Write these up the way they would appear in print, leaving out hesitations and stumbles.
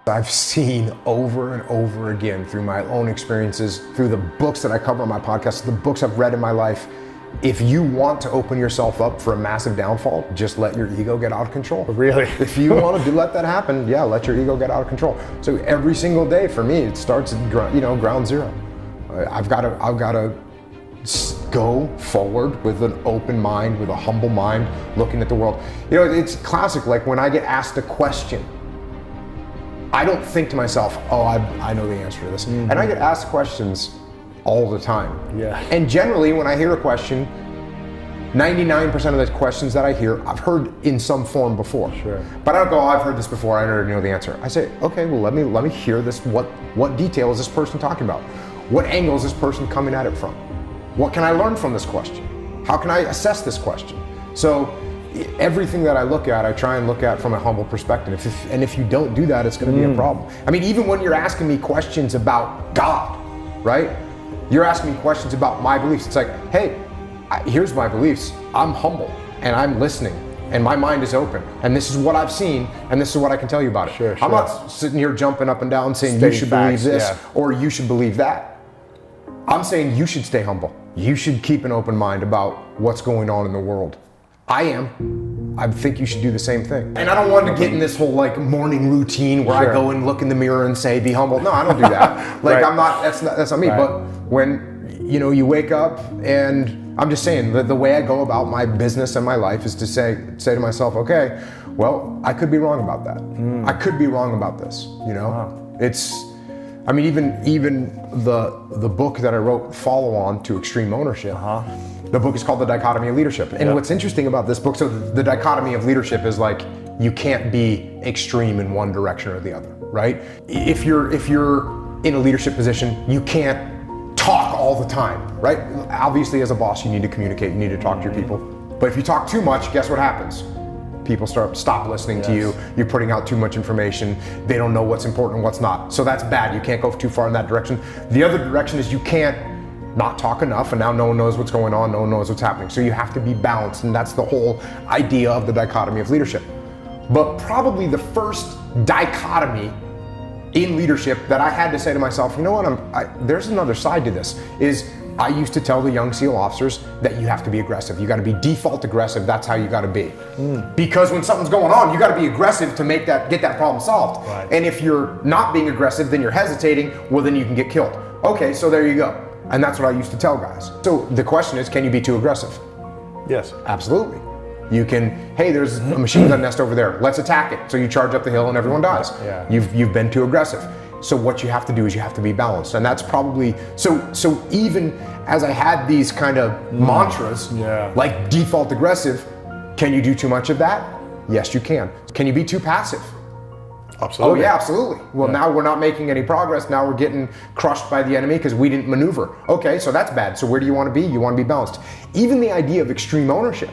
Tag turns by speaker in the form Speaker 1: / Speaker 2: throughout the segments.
Speaker 1: I've seen over and over again through my own experiences, through the books that I cover on my podcast, the books I've read in my life, if you want to open yourself up for a massive downfall, just let your ego get out of control.
Speaker 2: Really?
Speaker 1: If you want to let that happen, yeah, let your ego get out of control. So every single day for me, it starts at ground zero. I've got to go forward with an open mind, with a humble mind, looking at the world. It's classic. Like when I get asked a question, I don't think to myself, oh, I know the answer to this. Mm-hmm. And I get asked questions all the time.
Speaker 2: Yeah.
Speaker 1: And generally, when I hear a question, 99% of the questions that I hear, I've heard in some form before.
Speaker 2: Sure.
Speaker 1: But I don't go, oh, I've heard this before, I already know the answer. I say, okay, well, let me hear this. What detail is this person talking about? What angle is this person coming at it from? What can I learn from this question? How can I assess this question? So everything that I look at, I try and look at from a humble perspective. And if you don't do that, it's going to be a problem. I mean, even when you're asking me questions about God, right? You're asking me questions about my beliefs. It's like, hey, here's my beliefs. I'm humble and I'm listening and my mind is open and this is what I've seen and this is what I can tell you about it.
Speaker 2: Sure.
Speaker 1: I'm not sitting here jumping up and down saying you should believe this or you should believe that. I'm saying you should stay humble. You should keep an open mind about what's going on in the world. I am. I think you should do the same thing. And I don't want to get in this whole like morning routine where I go and look in the mirror and say, be humble. No, I don't do that. Like that's not me. Right. But when you wake up, and I'm just saying the way I go about my business and my life is to say to myself, okay, well, I could be wrong about that. I could be wrong about this.
Speaker 2: Wow.
Speaker 1: I mean, even the book that I wrote, follow on to Extreme Ownership. The book is called The Dichotomy of Leadership. And what's interesting about this book, so the dichotomy of leadership is like, you can't be extreme in one direction or the other, right? If you're in a leadership position, you can't talk all the time, right? Obviously, as a boss, you need to communicate, you need to talk to your people. But if you talk too much, guess what happens? People stop listening to you. You're putting out too much information. They don't know what's important and what's not. So that's bad. You can't go too far in that direction. The other direction is you can't not talk enough, and now no one knows what's going on, no one knows what's happening. So you have to be balanced, and that's the whole idea of the dichotomy of leadership. But probably the first dichotomy in leadership that I had to say to myself, you know what, there's another side to this, is I used to tell the young SEAL officers that you have to be aggressive. You got to be default aggressive. That's how you got to be. Because when something's going on, you got to be aggressive to get that problem solved.
Speaker 2: Right.
Speaker 1: And if you're not being aggressive, then you're hesitating, well, then you can get killed. Okay, so there you go. And that's what I used to tell guys. So the question is, can you be too aggressive?
Speaker 2: Yes.
Speaker 1: Absolutely. You can, hey, there's a machine gun nest over there. Let's attack it. So you charge up the hill and everyone dies.
Speaker 2: Yeah.
Speaker 1: You've been too aggressive. So what you have to do is you have to be balanced. And that's probably, so even as I had these kind of mantras, like default aggressive, can you do too much of that? Yes, you can. Can you be too passive?
Speaker 2: Absolutely.
Speaker 1: Oh yeah, absolutely. Well, now we're not making any progress. Now we're getting crushed by the enemy because we didn't maneuver. Okay, so that's bad. So where do you want to be? You want to be balanced. Even the idea of extreme ownership.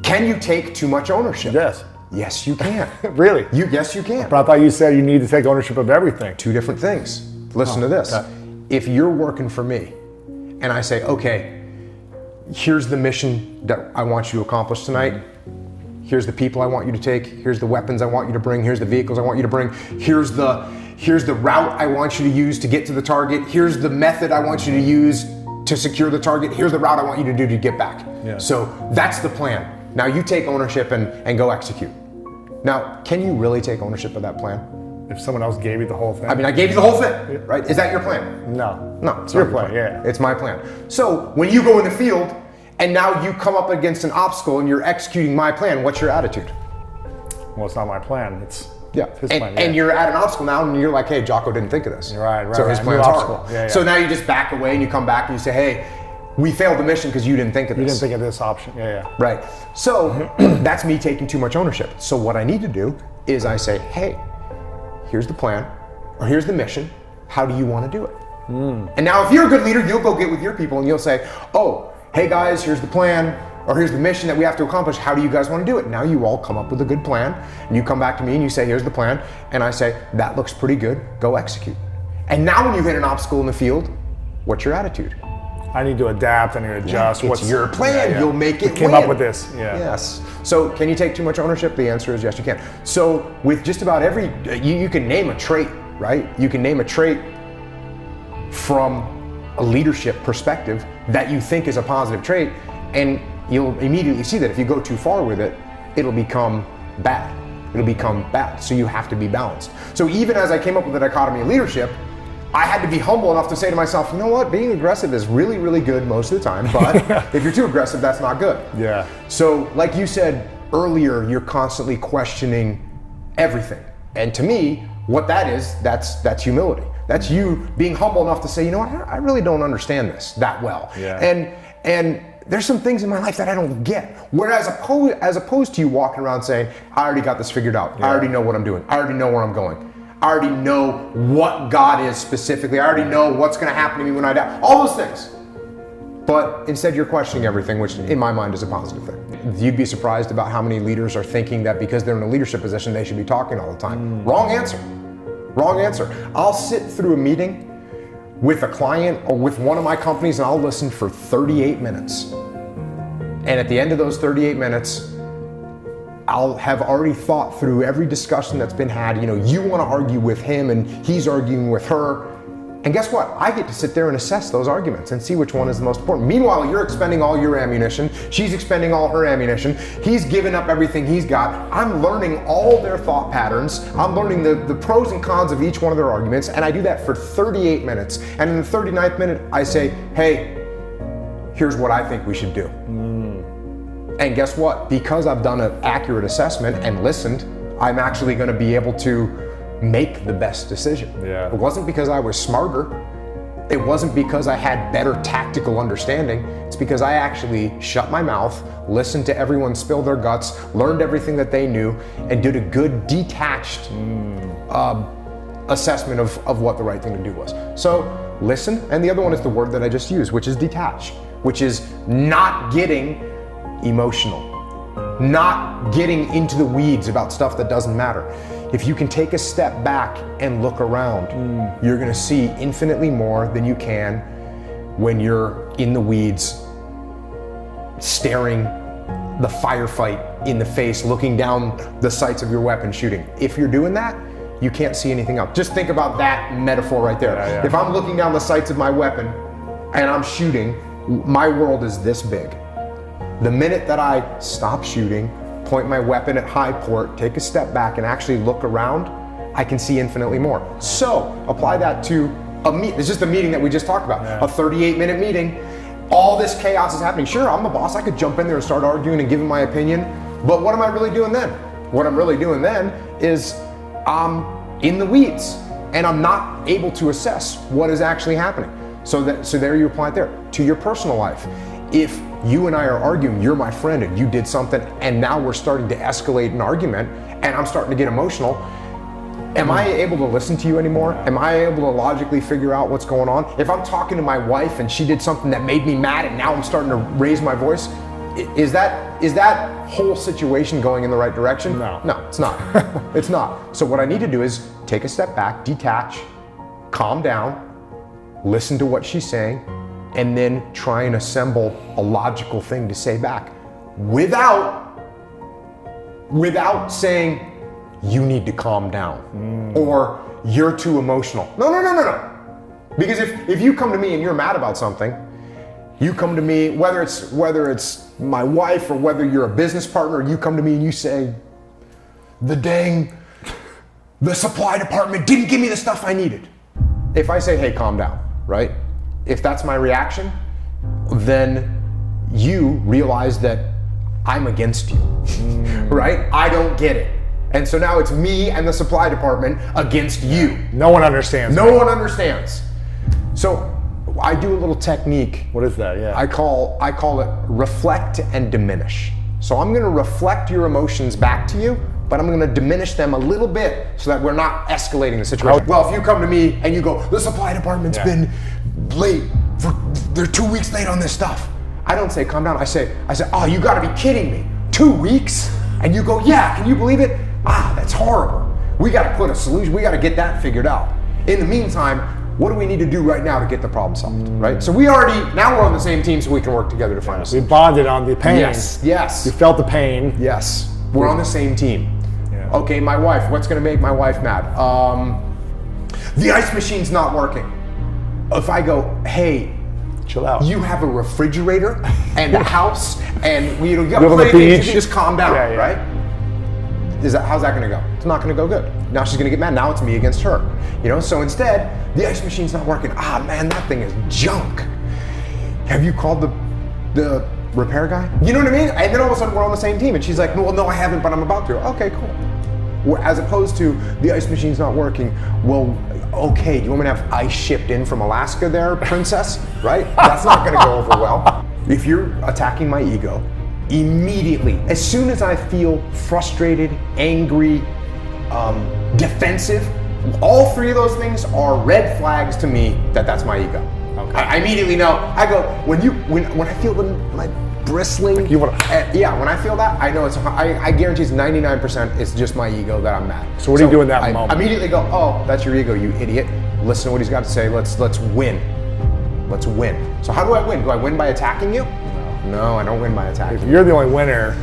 Speaker 1: Can you take too much ownership?
Speaker 2: Yes.
Speaker 1: Yes, you can.
Speaker 2: Really?
Speaker 1: Yes, you can.
Speaker 2: But I thought you said you need to take ownership of everything.
Speaker 1: Two different things. Listen to this. Okay. If you're working for me and I say, okay, here's the mission that I want you to accomplish tonight. Here's the people I want you to take. Here's the weapons I want you to bring. Here's the vehicles I want you to bring. Here's the route I want you to use to get to the target. Here's the method I want you to use to secure the target. Here's the route I want you to do to get back.
Speaker 2: Yeah.
Speaker 1: So that's the plan. Now you take ownership and go execute. Now, can you really take ownership of that plan?
Speaker 2: If someone else gave you the whole thing?
Speaker 1: I mean, I gave you the whole thing, right? Is that your plan?
Speaker 2: No.
Speaker 1: No, it's
Speaker 2: your
Speaker 1: not
Speaker 2: plan. Yeah.
Speaker 1: It's my plan. So when you go in the field and now you come up against an obstacle and you're executing my plan, what's your attitude?
Speaker 2: Well, it's not my plan. It's his
Speaker 1: and,
Speaker 2: plan.
Speaker 1: And you're at an obstacle now and you're like, hey, Jocko didn't think of this.
Speaker 2: Right.
Speaker 1: So his plan's horrible.
Speaker 2: Yeah.
Speaker 1: So now you just back away and you come back and you say, hey, we failed the mission because you didn't think of this.
Speaker 2: You didn't think of this option. Yeah.
Speaker 1: Right. So that's me taking too much ownership. So what I need to do is I say, hey, here's the plan, or here's the mission. How do you want to do it? And now if you're a good leader, you'll go get with your people and you'll say, oh, hey guys, here's the plan, or here's the mission that we have to accomplish. How do you guys want to do it? Now you all come up with a good plan and you come back to me and you say, here's the plan. And I say, that looks pretty good. Go execute. And now when you hit an obstacle in the field, what's your attitude?
Speaker 2: I need to adapt, I need to adjust.
Speaker 1: It's your plan, you'll make it
Speaker 2: came
Speaker 1: win.
Speaker 2: up with this,
Speaker 1: Yes. So can you take too much ownership? The answer is yes, you can. So with just about every, you can name a trait, right? You can name a trait from a leadership perspective that you think is a positive trait, and you'll immediately see that if you go too far with it, it'll become bad. It'll become bad. So you have to be balanced. So even as I came up with the dichotomy of leadership, I had to be humble enough to say to myself, you know what, being aggressive is really, really good most of the time, but if you're too aggressive, that's not good.
Speaker 2: Yeah.
Speaker 1: So like you said earlier, you're constantly questioning everything. And to me, what that is, that's humility. That's you being humble enough to say, you know what, I really don't understand this that well.
Speaker 2: Yeah.
Speaker 1: And there's some things in my life that I don't get. Whereas as opposed to you walking around saying, I already got this figured out. I already know what I'm doing. I already know where I'm going. I already know what God is specifically. I already know what's going to happen to me when I die. All those things. But instead you're questioning everything, which in my mind is a positive thing. You'd be surprised about how many leaders are thinking that because they're in a leadership position, they should be talking all the time. Wrong answer. Wrong answer. I'll sit through a meeting with a client or with one of my companies and I'll listen for 38 minutes. And at the end of those 38 minutes, I'll have already thought through every discussion that's been had. You know, you want to argue with him and he's arguing with her. And guess what? I get to sit there and assess those arguments and see which one is the most important. Meanwhile, you're expending all your ammunition. She's expending all her ammunition. He's giving up everything he's got. I'm learning all their thought patterns. I'm learning the pros and cons of each one of their arguments. And I do that for 38 minutes. And in the 39th minute, I say, hey, here's what I think we should do. And guess what? Because I've done an accurate assessment and listened, I'm actually going to be able to make the best decision.
Speaker 2: Yeah.
Speaker 1: It wasn't because I was smarter. It wasn't because I had better tactical understanding. It's because I actually shut my mouth, listened to everyone spill their guts, learned everything that they knew, and did a good detached assessment of what the right thing to do was. So listen, and the other one is the word that I just used, which is detach, which is not getting emotional, not getting into the weeds about stuff that doesn't matter. If you can take a step back and look around, you're gonna see infinitely more than you can when you're in the weeds, staring the firefight in the face, looking down the sights of your weapon, shooting. If you're doing that, you can't see anything else. Just think about that metaphor right there.
Speaker 2: Yeah.
Speaker 1: If I'm looking down the sights of my weapon and I'm shooting, my world is this big. The minute that I stop shooting, point my weapon at high port, take a step back and actually look around, I can see infinitely more. So apply that to it's just a meeting that we just talked about, a 38-minute meeting. All this chaos is happening. Sure, I'm the boss. I could jump in there and start arguing and giving my opinion, but what am I really doing then? What I'm really doing then is I'm in the weeds and I'm not able to assess what is actually happening. So there you apply it there. To your personal life. If you and I are arguing, you're my friend and you did something and now we're starting to escalate an argument and I'm starting to get emotional, am I able to listen to you anymore? Am I able to logically figure out what's going on? If I'm talking to my wife and she did something that made me mad and now I'm starting to raise my voice, is that whole situation going in the right direction?
Speaker 2: No.
Speaker 1: No, it's not. It's not. So what I need to do is take a step back, detach, calm down, listen to what she's saying, and then try and assemble a logical thing to say back without saying, you need to calm down or you're too emotional. No. Because if you come to me and you're mad about something, you come to me, whether it's my wife or whether you're a business partner, you come to me and you say, the supply department didn't give me the stuff I needed. If I say, hey, calm down, right? If that's my reaction, then you realize that I'm against you, right? I don't get it. And so now it's me and the supply department against you.
Speaker 2: No one understands.
Speaker 1: No one understands. So I do a little technique.
Speaker 2: What is that? Yeah.
Speaker 1: I call it reflect and diminish. So I'm gonna reflect your emotions back to you, but I'm gonna diminish them a little bit so that we're not escalating the situation. Well, if you come to me and you go, the supply department's been late, they're 2 weeks late on this stuff. I don't say, calm down. I say, oh, you gotta be kidding me. 2 weeks? And you go, yeah, can you believe it? That's horrible. We gotta put a solution, we gotta get that figured out. In the meantime, what do we need to do right now to get the problem solved, right? So now we're on the same team so we can work together to find a
Speaker 2: We
Speaker 1: solution.
Speaker 2: bonded on the pain.
Speaker 1: Yes.
Speaker 2: You felt the pain.
Speaker 1: Yes. We're on the same team.
Speaker 2: Yeah.
Speaker 1: Okay, my wife, what's gonna make my wife mad? The ice machine's not working. If I go, hey,
Speaker 2: Chill out.
Speaker 1: you have a refrigerator and a house and you got
Speaker 2: live on the
Speaker 1: plenty of things,
Speaker 2: beach.
Speaker 1: you just calm down,
Speaker 2: Yeah, yeah.
Speaker 1: right? How's that gonna go? It's not gonna go good. Now she's gonna get mad. Now it's me against her. So instead, the ice machine's not working. Ah man, that thing is junk. Have you called the repair guy? You know what I mean? And then all of a sudden we're on the same team and she's like, well, no, I haven't, but I'm about to. Okay, cool. As opposed to the ice machine's not working. Well, okay, do you want me to have ice shipped in from Alaska there, princess? Right? That's not gonna go over well. If you're attacking my ego, immediately, as soon as I feel frustrated, angry, defensive, all three of those things are red flags to me that's my ego.
Speaker 2: Okay.
Speaker 1: I immediately know. I go, when I feel my bristling,
Speaker 2: You wanna-
Speaker 1: when I feel that, I know I guarantee it's 99% it's just my ego that I'm mad.
Speaker 2: So what do you do in that
Speaker 1: I
Speaker 2: moment?
Speaker 1: immediately go, oh, that's your ego, you idiot. Listen to what he's got to say. Let's win. Let's win. So how do I win? Do I win by attacking you? No, I don't win by attacking
Speaker 2: If
Speaker 1: you.
Speaker 2: you're the only winner,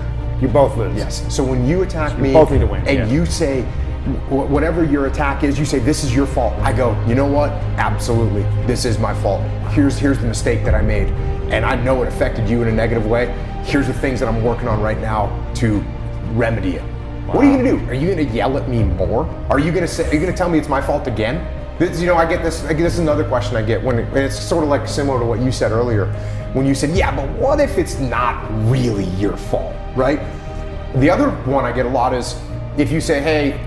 Speaker 2: you both lose.
Speaker 1: Yes. So when you attack me,
Speaker 2: both need to win,
Speaker 1: and
Speaker 2: yeah.
Speaker 1: you say whatever your attack is, you say this is your fault. I go, you know what? Absolutely, this is my fault. Here's the mistake that I made, and I know it affected you in a negative way. Here's the things that I'm working on right now to remedy it. What are you gonna do? Are you gonna yell at me more? Are you gonna tell me it's my fault again? I get this. This is another question I get when it's sort of like similar to what you said earlier, when you said, yeah, but what if it's not really your fault, right? The other one I get a lot is if you say, hey,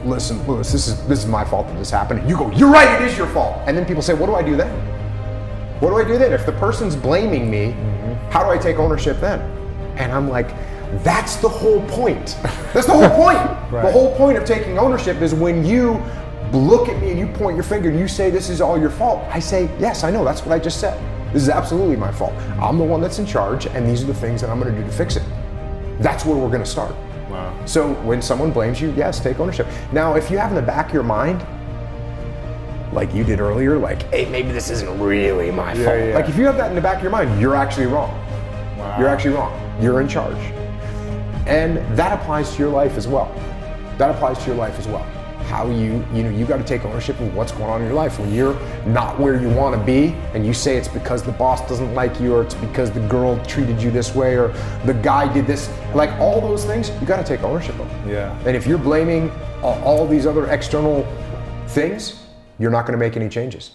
Speaker 1: listen, Lewis, this is my fault that this happened. You go, you're right, it is your fault. And then people say, what do I do then? What do I do then? If the person's blaming me, how do I take ownership then? And I'm like, that's the whole point. That's the whole point.
Speaker 2: Right.
Speaker 1: The whole point of taking ownership is when you look at me and you point your finger and you say this is all your fault. I say, yes, I know, that's what I just said. This is absolutely my fault. I'm the one that's in charge and these are the things that I'm gonna do to fix it. That's where we're gonna start.
Speaker 2: Wow.
Speaker 1: So when someone blames you, yes, take ownership. Now, if you have in the back of your mind, like you did earlier, like, hey, maybe this isn't really my fault.
Speaker 2: yeah.
Speaker 1: Like if you have that in the back of your mind, you're actually wrong.
Speaker 2: Wow.
Speaker 1: You're actually wrong. You're in charge. And that applies to your life as well. That applies to your life as well. How you got to take ownership of what's going on in your life. When you're not where you want to be and you say it's because the boss doesn't like you or it's because the girl treated you this way or the guy did this, like all those things, you got to take ownership of them.
Speaker 2: Yeah.
Speaker 1: And if you're blaming all these other external things, you're not going to make any changes.